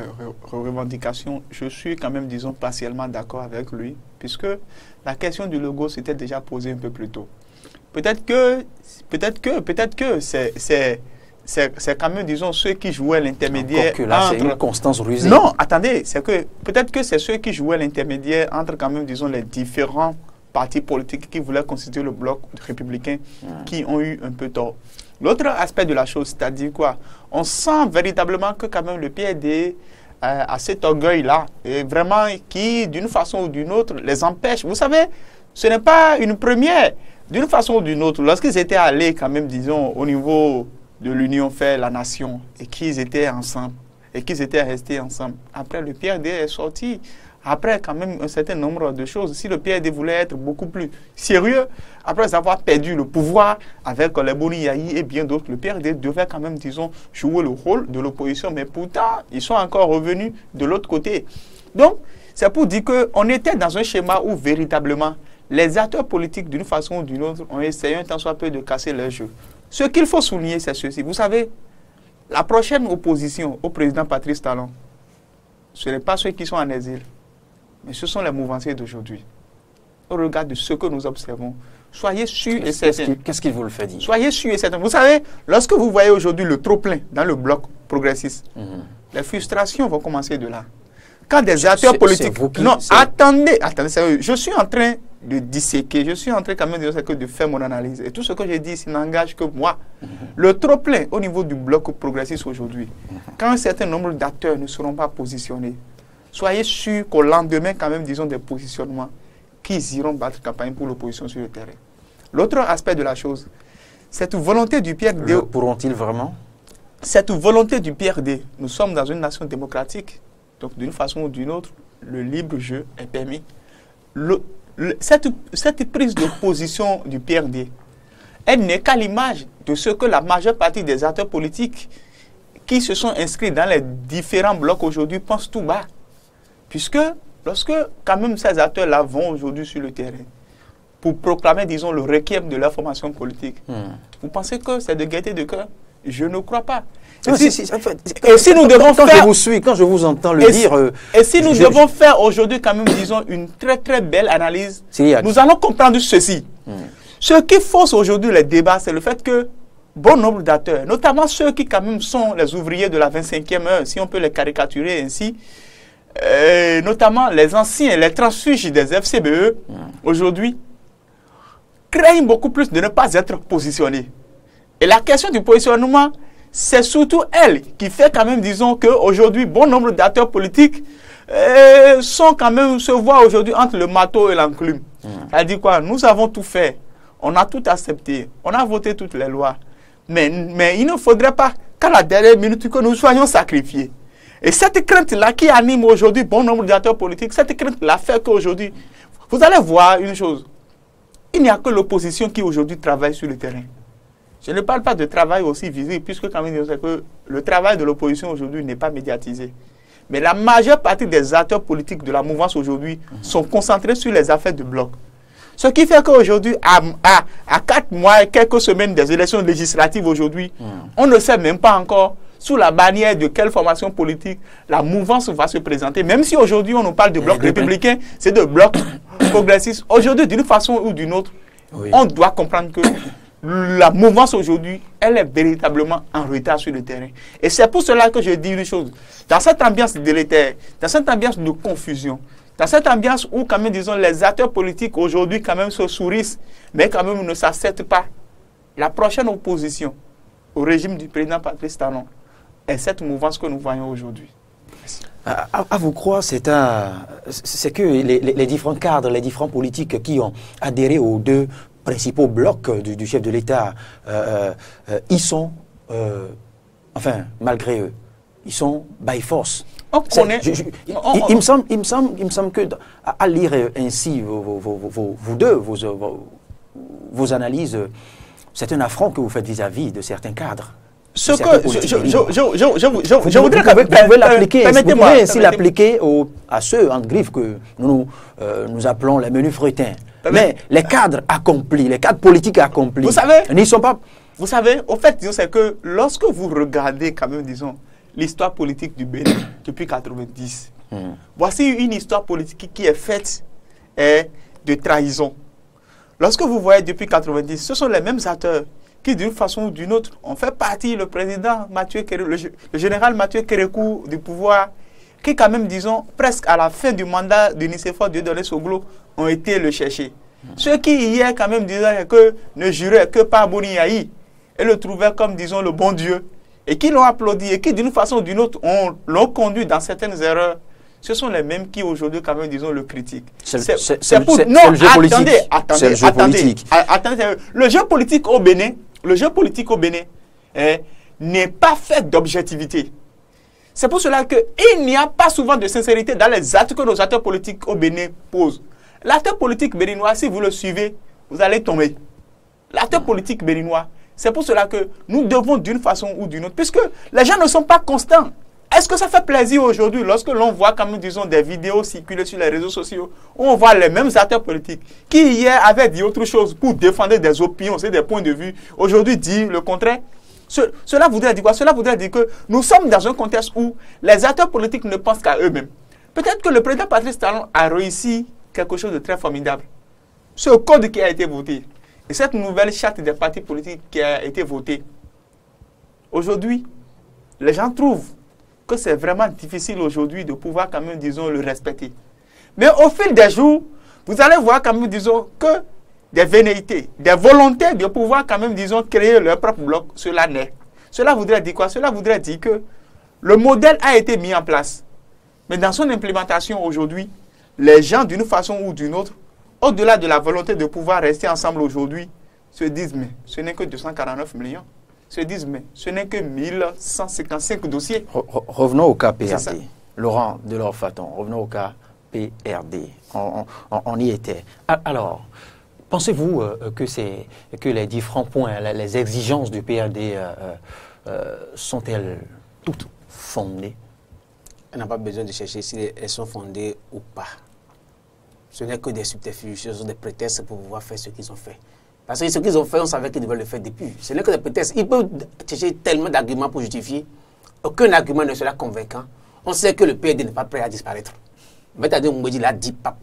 revendications, je suis quand même, disons, partiellement d'accord avec lui, puisque la question du logo s'était déjà posée un peu plus tôt. Peut-être que c'est quand même, disons, ceux qui jouaient l'intermédiaire entre... c'est une constance rusée. Non, attendez, c'est que peut-être que c'est ceux qui jouaient l'intermédiaire entre quand même, disons, les différents partis politiques qui voulaient constituer le bloc républicain qui ont eu un peu tort. L'autre aspect de la chose, c'est-à-dire quoi? On sent véritablement que quand même le PRD à cet orgueil-là, et vraiment qui, d'une façon ou d'une autre, les empêche. Vous savez, ce n'est pas une première. D'une façon ou d'une autre, lorsqu'ils étaient allés quand même, disons, au niveau de l'Union faire la nation, et qu'ils étaient ensemble, et qu'ils étaient restés ensemble, après le PRD est sorti, après quand même un certain nombre de choses. Si le PRD voulait être beaucoup plus sérieux, après avoir perdu le pouvoir avec les Boni Yayi et bien d'autres, le PRD devait quand même, disons, jouer le rôle de l'opposition, mais pourtant, ils sont encore revenus de l'autre côté. Donc, c'est pour dire qu'on était dans un schéma où véritablement, les acteurs politiques, d'une façon ou d'une autre, ont essayé un tant soit peu de casser leur jeu. Ce qu'il faut souligner, c'est ceci. Vous savez, la prochaine opposition au président Patrice Talon, ce n'est pas ceux qui sont en exil, mais ce sont les mouvanciers d'aujourd'hui. Au regard de ce que nous observons, soyez sûrs et certains. Qu'est-ce qu'il vous le fait dire? Soyez sûrs et certains. Vous savez, lorsque vous voyez aujourd'hui le trop-plein dans le bloc progressiste, les frustrations vont commencer de là. Quand des acteurs politiques... Non, attendez, sérieux. Je suis en train de disséquer, je suis en train quand même de faire mon analyse. Et tout ce que j'ai dit, ça n'engage que moi. Le trop-plein au niveau du bloc progressiste aujourd'hui, quand un certain nombre d'acteurs ne seront pas positionnés, soyez sûrs qu'au lendemain, quand même, disons, des positionnements, qu'ils iront battre campagne pour l'opposition sur le terrain. L'autre aspect de la chose, cette volonté du PRD... Pourront-ils vraiment? Cette volonté du PRD, nous sommes dans une nation démocratique, donc d'une façon ou d'une autre, le libre jeu est permis. Cette prise de position du PRD, elle n'est qu'à l'image de ce que la majeure partie des acteurs politiques qui se sont inscrits dans les différents blocs aujourd'hui pensent tout bas. Puisque lorsque quand même ces acteurs-là vont aujourd'hui sur le terrain pour proclamer, disons, le requiem de leur formation politique, vous pensez que c'est de gaieté de cœur? Je ne crois pas. Et si nous devons faire... je vous suis, quand je vous entends le dire... Et si nous devons faire aujourd'hui quand même, disons, une très très belle analyse, nous allons comprendre ceci. Ce qui fausse aujourd'hui les débats, c'est le fait que bon nombre d'acteurs, notamment ceux qui quand même sont les ouvriers de la 25e heure, si on peut les caricaturer ainsi, notamment les anciens, les transfuges des FCBE, aujourd'hui, craignent beaucoup plus de ne pas être positionnés. Et la question du positionnement, c'est surtout elle qui fait quand même, disons, qu'aujourd'hui, bon nombre d'acteurs politiques sont quand même, se voient aujourd'hui entre le marteau et l'enclume. Elle dit quoi? Nous avons tout fait, on a tout accepté, on a voté toutes les lois, mais il ne faudrait pas qu'à la dernière minute que nous soyons sacrifiés. Et cette crainte-là qui anime aujourd'hui bon nombre d'acteurs politiques, cette crainte-là fait qu'aujourd'hui, vous allez voir une chose, il n'y a que l'opposition qui aujourd'hui travaille sur le terrain. Je ne parle pas de travail aussi visible, puisque quand même, que le travail de l'opposition aujourd'hui n'est pas médiatisé. Mais la majeure partie des acteurs politiques de la mouvance aujourd'hui sont concentrés sur les affaires de bloc. Ce qui fait qu'aujourd'hui, à 4 mois et quelques semaines des élections législatives aujourd'hui, on ne sait même pas encore sous la bannière de quelle formation politique la mouvance va se présenter. Même si aujourd'hui on nous parle de bloc républicain, c'est de bloc progressiste. Aujourd'hui, d'une façon ou d'une autre, on doit comprendre que la mouvance aujourd'hui, elle est véritablement en retard sur le terrain. Et c'est pour cela que je dis une chose. Dans cette ambiance délétère, dans cette ambiance de confusion, dans cette ambiance où quand même, disons, les acteurs politiques aujourd'hui quand même se sourissent, mais quand même ne s'acceptent pas, la prochaine opposition au régime du président Patrice Talon est cette mouvance que nous voyons aujourd'hui. À vous croire, c'est que les différents cadres, les différents politiques qui ont adhéré aux deux principaux blocs du chef de l'État, ils sont, enfin, malgré eux, ils sont by force. Il me semble que, à lire ainsi vos analyses, c'est un affront que vous faites vis-à-vis de certains cadres. Ce que je voudrais que vous pouvez l'appliquer. Vous pouvez ainsi l'appliquer à ceux en griffe que nous appelons les menus frétins. Mais les cadres accomplis, les cadres politiques accomplis, n'y sont pas. Vous savez, au fait, c'est que lorsque vous regardez quand même, disons, l'histoire politique du Bénin depuis 90, voici une histoire politique qui est faite de trahison. Lorsque vous voyez depuis 90, ce sont les mêmes acteurs qui, d'une façon ou d'une autre, ont fait partie, le président Mathieu Kérékou, le général Mathieu Kérékou du pouvoir, qui quand même, disons, presque à la fin du mandat de Nicéphore Dieudonné Soglo, ont été le chercher. Ceux qui hier quand même disaient que ne juraient que par Boni Yayi et le trouvaient comme, disons, le bon Dieu, et qui l'ont applaudi et qui d'une façon ou d'une autre l'ont conduit dans certaines erreurs, ce sont les mêmes qui aujourd'hui quand même, disons, le critiquent. C'est le jeu politique. Attendez. Le jeu politique au Bénin, n'est pas fait d'objectivité. C'est pour cela qu'il n'y a pas souvent de sincérité dans les actes que nos acteurs politiques au Bénin posent. L'acteur politique béninois, si vous le suivez, vous allez tomber. L'acteur politique béninois, c'est pour cela que nous devons d'une façon ou d'une autre, puisque les gens ne sont pas constants. Est-ce que ça fait plaisir aujourd'hui lorsque l'on voit, comme nous disons, des vidéos circuler sur les réseaux sociaux où on voit les mêmes acteurs politiques qui hier avaient dit autre chose pour défendre des opinions, c'est des points de vue, aujourd'hui dit le contraire. Cela voudrait dire quoi? Cela voudrait dire que nous sommes dans un contexte où les acteurs politiques ne pensent qu'à eux-mêmes. Peut-être que le président Patrice Talon a réussi quelque chose de très formidable. Ce code qui a été voté et cette nouvelle charte des partis politiques qui a été votée. Aujourd'hui, les gens trouvent que c'est vraiment difficile aujourd'hui de pouvoir quand même, disons, le respecter. Mais au fil des jours, vous allez voir quand même, disons, que des velléités, des volontés de pouvoir quand même, disons, créer leur propre bloc, cela naît. Cela voudrait dire quoi? Cela voudrait dire que le modèle a été mis en place. Mais dans son implémentation aujourd'hui, les gens d'une façon ou d'une autre, au-delà de la volonté de pouvoir rester ensemble aujourd'hui, se disent, mais ce n'est que 249 millions. Se disent, mais ce n'est que 1155 dossiers. Revenons au cas PRD. Laurent Delors-Faton, revenons au cas PRD. On y était. Alors, pensez-vous que les différents points, les exigences du PRD sont-elles toutes fondées? On n'a pas besoin de chercher si elles sont fondées ou pas. Ce n'est que des subterfuges, ce sont des prétextes pour pouvoir faire ce qu'ils ont fait. Parce que ce qu'ils ont fait, on savait qu'ils devaient le faire depuis. Ce n'est que des prétextes. Ils peuvent chercher tellement d'arguments pour justifier. Aucun argument ne sera convaincant. On sait que le PRD n'est pas prêt à disparaître. Mais Tadeu Mbouedji l'a dit pas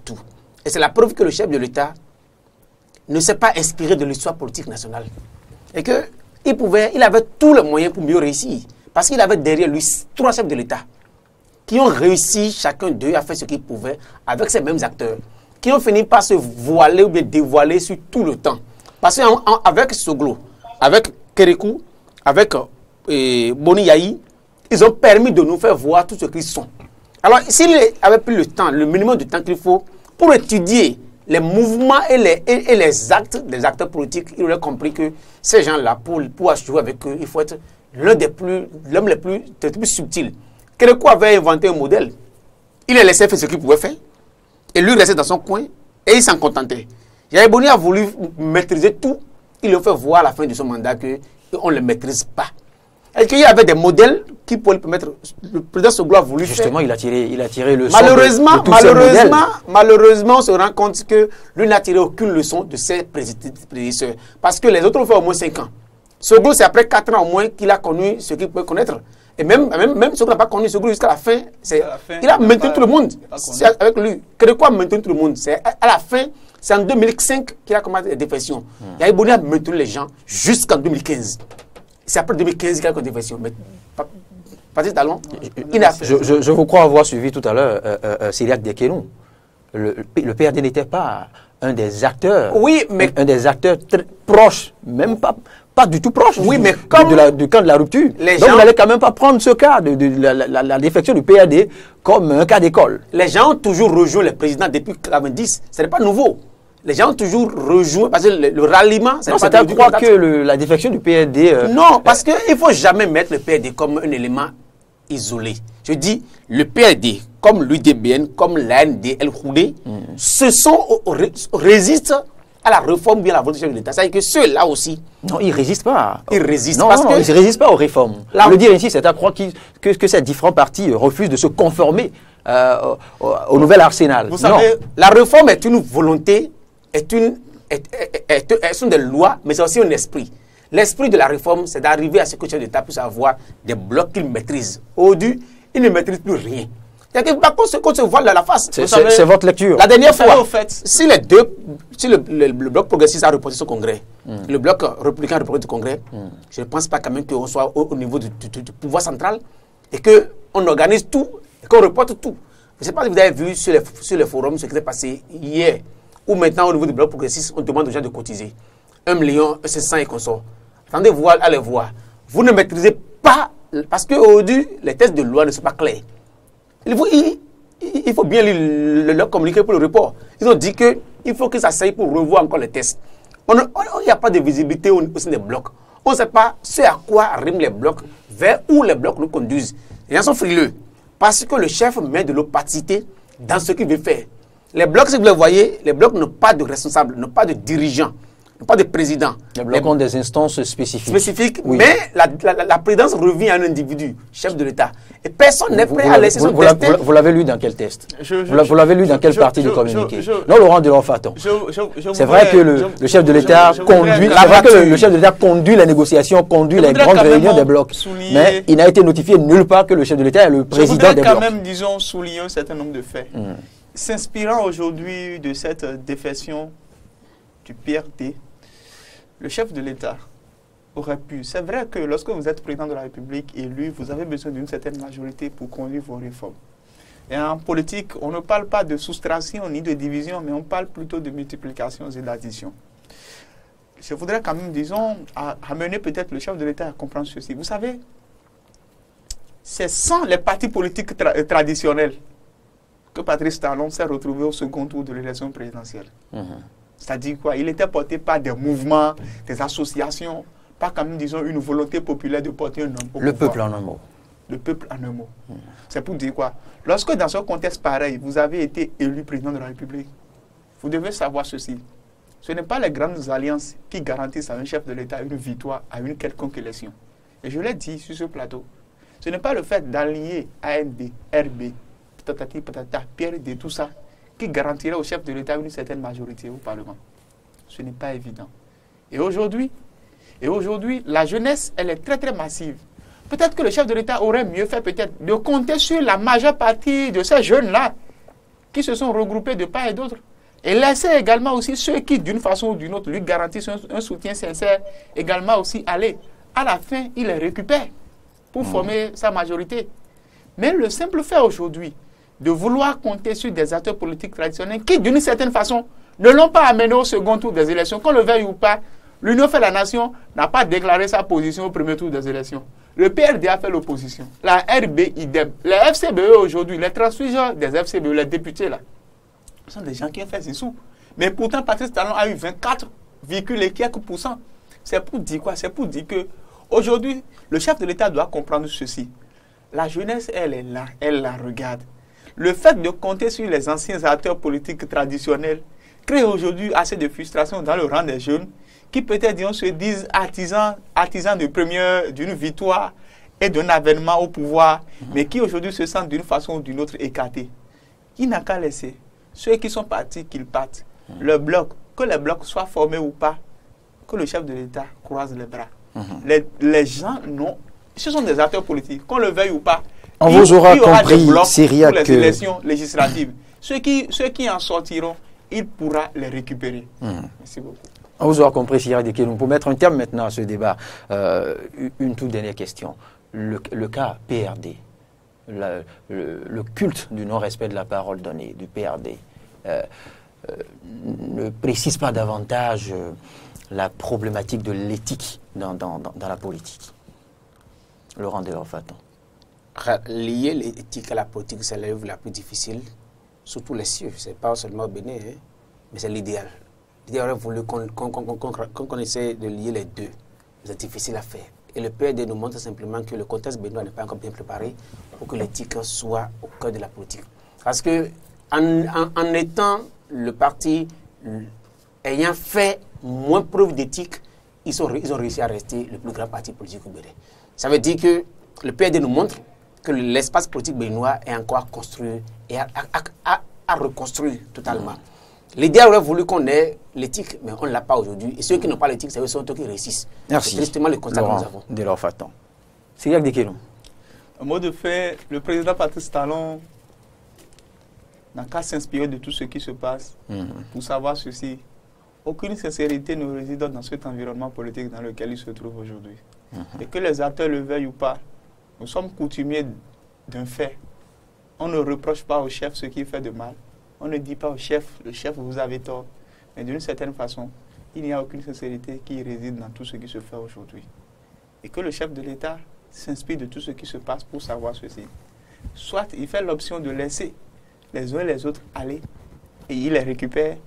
tout. Et c'est la preuve que le chef de l'État ne s'est pas inspiré de l'histoire politique nationale. Et qu'il avait tous les moyens pour mieux réussir. Parce qu'il avait derrière lui 3 chefs de l'État qui ont réussi chacun d'eux à faire ce qu'ils pouvaient avec ces mêmes acteurs, qui ont fini par se voiler ou bien dévoiler sur tout le temps. Parce qu'avec Soglo, avec Kérékou, avec Boni Yahi, ils ont permis de nous faire voir tout ce qu'ils sont. Alors, s'ils avaient pris le temps, le minimum de temps qu'il faut, pour étudier les mouvements et les actes des acteurs politiques, ils auraient compris que ces gens-là, pour jouer avec eux, il faut être l'homme les plus subtils. Kérékou avait inventé un modèle. Il les laissé faire ce qu'il pouvait faire. Et lui restait dans son coin et il s'en contentait. Yahya Boni a voulu maîtriser tout. Il a fait voir à la fin de son mandat qu'on ne le maîtrise pas. Et qu'il y avait des modèles qui pourraient permettre. Le président Soglo a voulu justement, faire. Il a tiré le malheureusement, on se rend compte que lui n'a tiré aucune leçon de ses prédécesseurs. Parce que les autres ont fait au moins 5 ans. Soglo, c'est après 4 ans au moins qu'il a connu ce qu'il pouvait connaître. Et même Soglo n'a pas connu Soglo jusqu'à la fin. Il a maintenu tout le monde. C'est avec lui. Kérékou a maintenu tout le monde. C'est à la fin, c'est en 2005 qu'il a commencé les défections. Yahya Boni a maintenu les gens jusqu'en 2015. C'est après 2015 qu'il a commencé les défections. Mais Patrice Talon, je vous crois avoir suivi tout à l'heure Cyriaque Dekénou. Le PRD n'était pas un des acteurs. Oui, mais un des acteurs très proches, même pas du tout proche mais du camp de la rupture. Donc vous n'allez quand même pas prendre ce cas de la défection du PRD comme un cas d'école. Les gens ont toujours rejoint les présidents depuis 1990. Ce n'est pas nouveau. Les gens ont toujours rejoint, parce que le ralliement... Non, c'est à croire que la défection du PRD... non, parce qu'il ne faut jamais mettre le PRD comme un élément isolé. Je dis, le PRD, comme l'UDBN, comme l'AND, El Khoudé, résistent à la réforme bien à la volonté de l'État. C'est-à-dire que ceux-là aussi... Non, ils ne résistent pas. Ils résistent. Non, ils ne résistent pas aux réformes. Le dire ici, c'est à croire que ces différents partis refusent de se conformer au nouvel arsenal. Vous savez, la réforme est une volonté, sont des lois, mais c'est aussi un esprit. L'esprit de la réforme, c'est d'arriver à ce que le chef d'État puisse avoir des blocs qu'il maîtrise. Aujourd'hui, il ne maîtrise plus rien. Par contre, qu'on se voile dans la face. C'est votre lecture. La dernière fois, si le bloc progressiste a reporté son congrès, le bloc républicain a reporté son congrès, je ne pense pas quand même qu'on soit au niveau du pouvoir central et qu'on organise tout et qu'on reporte tout. Je ne sais pas si vous avez vu sur les forums ce qui s'est passé hier, où maintenant au niveau du bloc progressiste, on demande aux gens de cotiser 1 500 000 et consorts. Attendez, allez voir. vous ne maîtrisez pas, parce qu'aujourd'hui, les textes de loi ne sont pas clairs. Il faut bien lire leur communiqué pour le report. Ils ont dit qu'il faut que ça s'aille pour revoir encore les tests. Il n'y a pas de visibilité au sein des blocs. On ne sait pas ce à quoi riment les blocs, vers où les blocs nous conduisent. Les gens sont frileux parce que le chef met de l'opacité dans ce qu'il veut faire. Les blocs, si vous le voyez, les blocs n'ont pas de responsable, n'ont pas de dirigeant, n'ont pas de président. Les blocs ont des instances spécifiques. Oui. Mais la présidence revient à un individu, chef de l'État. Et personne n'est prêt à laisser son tester. Vous l'avez lu dans quel test? Vous l'avez lu dans quelle partie du communiqué? Non, Laurent Delors-Faton. C'est vrai que le chef de l'État conduit les négociations, conduit les grandes réunions des blocs. Mais il n'a été notifié nulle part que le chef de l'État est le président des blocs. Je voudrais quand même, disons, souligner un certain nombre de faits. S'inspirant aujourd'hui de cette défection du PRD, le chef de l'État aurait pu. C'est vrai que lorsque vous êtes président de la République élu, vous avez besoin d'une certaine majorité pour conduire vos réformes. Et en politique, on ne parle pas de soustraction ni de division, mais on parle plutôt de multiplication et d'addition. Je voudrais quand même, disons, amener peut-être le chef de l'État à comprendre ceci. Vous savez, c'est sans les partis politiques traditionnels que Patrice Talon s'est retrouvé au second tour de l'élection présidentielle. C'est-à-dire quoi? Il était porté par des mouvements, des associations, pas quand même, disons, une volonté populaire de porter un homme au pouvoir. Le peuple en un mot. Le peuple en un mot. C'est pour dire quoi? Lorsque dans un contexte pareil, vous avez été élu président de la République, vous devez savoir ceci. Ce n'est pas les grandes alliances qui garantissent à un chef de l'État une victoire à une quelconque élection. Et je l'ai dit sur ce plateau. Ce n'est pas le fait d'allier AND, RB, patati patata, PRD, tout ça, qui garantirait au chef de l'État une certaine majorité au Parlement. Ce n'est pas évident. Et aujourd'hui, la jeunesse, elle est très très massive. Peut-être que le chef de l'État aurait mieux fait peut-être de compter sur la majeure partie de ces jeunes-là qui se sont regroupés de part et d'autre. Et laisser également aussi ceux qui, d'une façon ou d'une autre, lui garantissent un soutien sincère, également aussi aller. À la fin, il les récupère pour former sa majorité. Mais le simple fait aujourd'hui de vouloir compter sur des acteurs politiques traditionnels qui, d'une certaine façon, ne l'ont pas amené au second tour des élections, qu'on le veuille ou pas, l'Union fait la nation n'a pas déclaré sa position au premier tour des élections. Le PRD a fait l'opposition. La RB, idem. Les FCBE aujourd'hui, les transfusions des FCBE, les députés là, ce sont des gens qui ont fait des sous. Mais pourtant, Patrice Talon a eu 24, et quelques %. C'est pour dire quoi? C'est pour dire que aujourd'hui, le chef de l'État doit comprendre ceci. La jeunesse, elle est là, elle la regarde. Le fait de compter sur les anciens acteurs politiques traditionnels crée aujourd'hui assez de frustration dans le rang des jeunes qui peut-être se disent artisans d'une victoire et d'un avènement au pouvoir, mais qui aujourd'hui se sentent d'une façon ou d'une autre écartés. Il n'a qu'à laisser ceux qui sont partis qu'ils partent. Le bloc, que les blocs soient formés ou pas, que le chef de l'État croise les bras. Les gens, non, ce sont des acteurs politiques, qu'on le veuille ou pas. On vous aura compris, Syria, pour les élections législatives. Ceux qui en sortiront, il pourra les récupérer. Merci beaucoup. On vous aura compris, Syria Dekeloum. Pour mettre un terme maintenant à ce débat, une toute dernière question. Le cas PRD, le culte du non-respect de la parole donnée du PRD, ne précise pas davantage la problématique de l'éthique dans la politique. Laurent Delors-Faton. Lier l'éthique à la politique, c'est l'œuvre la plus difficile, surtout les cieux. Ce n'est pas seulement au Bénin, hein, mais c'est l'idéal. L'idéal aurait voulu qu'on essaie de lier les deux. C'est difficile à faire. Et le PRD nous montre simplement que le contexte béninois n'est pas encore bien préparé pour que l'éthique soit au cœur de la politique. Parce que en étant le parti ayant fait moins preuve d'éthique, ils ont réussi à rester le plus grand parti politique au Bénin. Ça veut dire que le PRD nous montre que l'espace politique béninois est encore à construire et à reconstruire totalement. L'idéal aurait voulu qu'on ait l'éthique, mais on ne l'a pas aujourd'hui. Et ceux qui n'ont pas l'éthique, c'est eux qui réussissent. Merci. C'est tristement le constat que nous avons. Delors-Faton. Syria Dekeloum. Un mot de fait, le président Patrice Talon n'a qu'à s'inspirer de tout ce qui se passe pour savoir ceci. Aucune sincérité ne réside dans cet environnement politique dans lequel il se trouve aujourd'hui. Et que les acteurs le veuillent ou pas, nous sommes coutumiers d'un fait. On ne reproche pas au chef ce qu'il fait de mal. On ne dit pas au chef, le chef, vous avez tort. Mais d'une certaine façon, il n'y a aucune sincérité qui réside dans tout ce qui se fait aujourd'hui. et que le chef de l'État s'inspire de tout ce qui se passe pour savoir ceci. Soit il fait l'option de laisser les uns et les autres aller et il les récupère,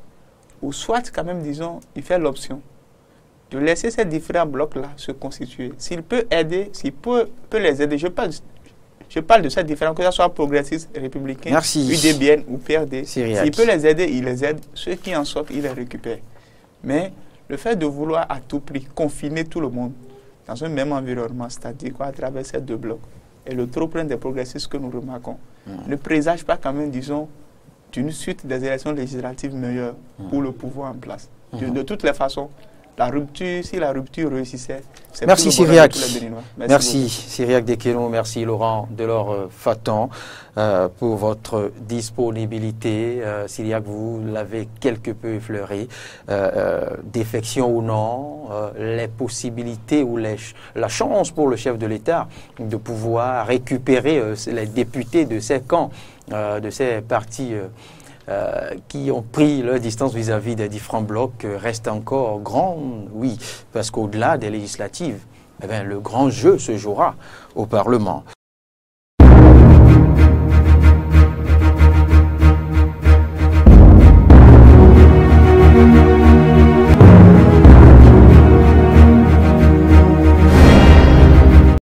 ou soit quand même, disons, il fait l'option de laisser ces différents blocs-là se constituer. S'il peut aider, s'il peut les aider, je parle de ces différents, que ce soit progressistes, républicains, UDBN ou PRD. S'il peut les aider, il les aide. Ceux qui en sortent, il les récupère. Mais le fait de vouloir à tout prix confiner tout le monde dans un même environnement, c'est-à-dire à travers ces deux blocs, et le trop-plein des progressistes que nous remarquons, ne présage pas quand même, disons, d'une suite des élections législatives meilleures pour le pouvoir en place. De toutes les façons, la rupture, si la rupture réussissait, c'est merci pour le Cyriac. de tous les Béninois. Merci Cyriac Dekeno, merci Laurent Delors Fatan pour votre disponibilité. Cyriac, vous l'avez quelque peu effleuré. Défection ou non, les possibilités ou la chance pour le chef de l'État de pouvoir récupérer les députés de ces camps, de ces partis qui ont pris leur distance vis-à-vis des différents blocs reste encore grande, oui, parce qu'au-delà des législatives, eh bien, le grand jeu se jouera au Parlement.